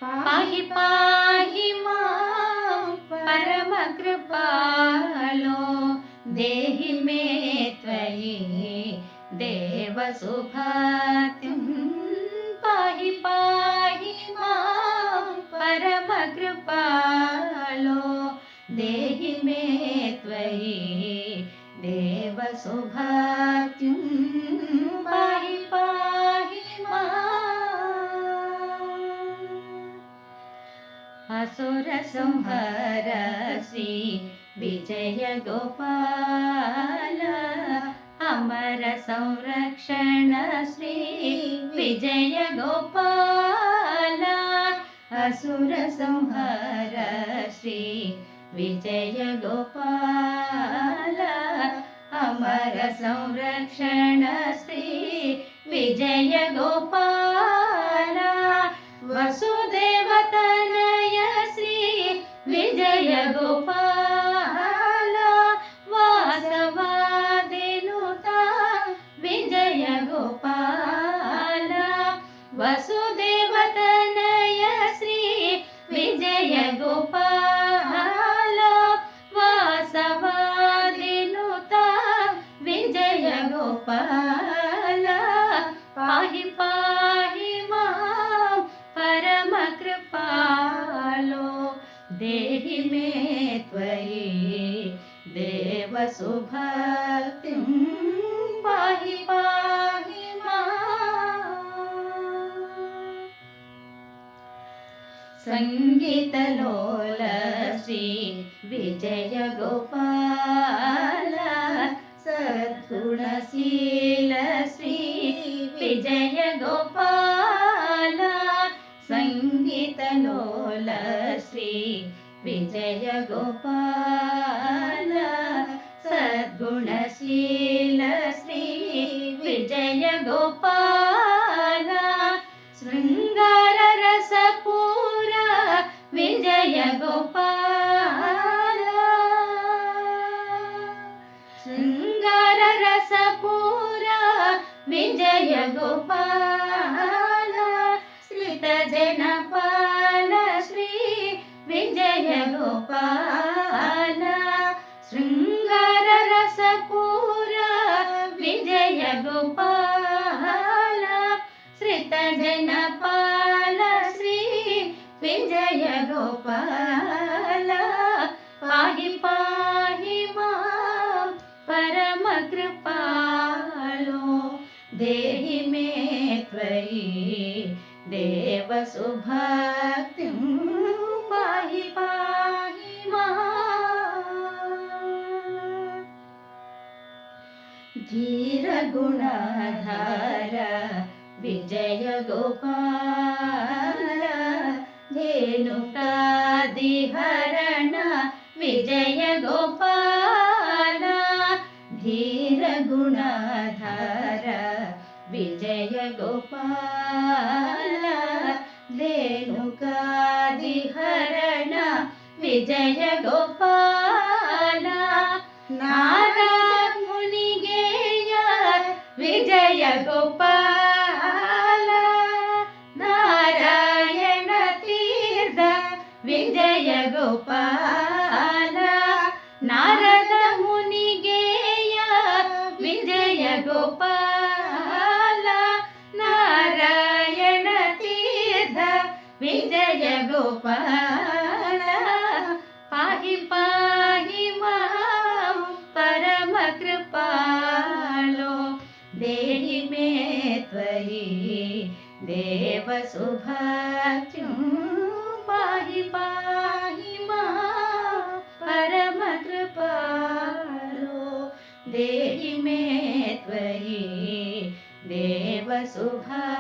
पाहि पाहि मां परमकृपालो देहि मे त्वयि देवसुभातिं पाहि पाहि मां परमकृपालो देहि मे त्वयि देवसुभातिं पाहि पाहि असुर संहार श्री विजय गोपाल अमर संरक्षण श्री विजय गोपाल असुर संहार श्री विजय गोपाल अमर संरक्षण श्री विजय गोपाल वसुदेव विजय गोपाल वासवादिनुता विजय गोपाल वसुदेव तनय श्री विजय गोपाल वासवादिनुता विजय गोपाल पाहि पाहि मां परमकृपालो देहि मे त्वयि देवसुभक्तिं पाहि पाहि मां संगीतलोल श्री विजय गोपाल सद्गुणशील श्री विजय गोपाल संगीतलोल श्री विजय गोपाल सद्गुणशील श्री विजय गोपाल शृंगार रसपूरा विजय गोपाल शृंगार रसपूरा विजय गोपाल श्रित जनपाल श्री विजय गोपाल शृंगार रसपूरा विजय गोपाल श्रित जनपाल श्री विजय गोपाल पाहि पाहि मां परमकृपालो देहि मे त्वयि देवसुभक्तिं पाहि पाहि मां धीरगुणाधार विजय गोपाल धेनुकादिहरण विजय गोपाल धीरगुणाधार विजय गोपाल धेनुकादिहरण विजय गोपाल नारद मुनिगेय विजय गोपाल नारायण तीर्थ विजय गोपाल नारद मुनिगेय विजय गोपाल नारायण तीर्थ विजय गोपाल पाहि पाहि मां परमकृपालो देहि मे त्वयि देवसुभक्तिं पाहि पाहि मां परमकृपालो देहि मे त्वयि देवसुभक्तिं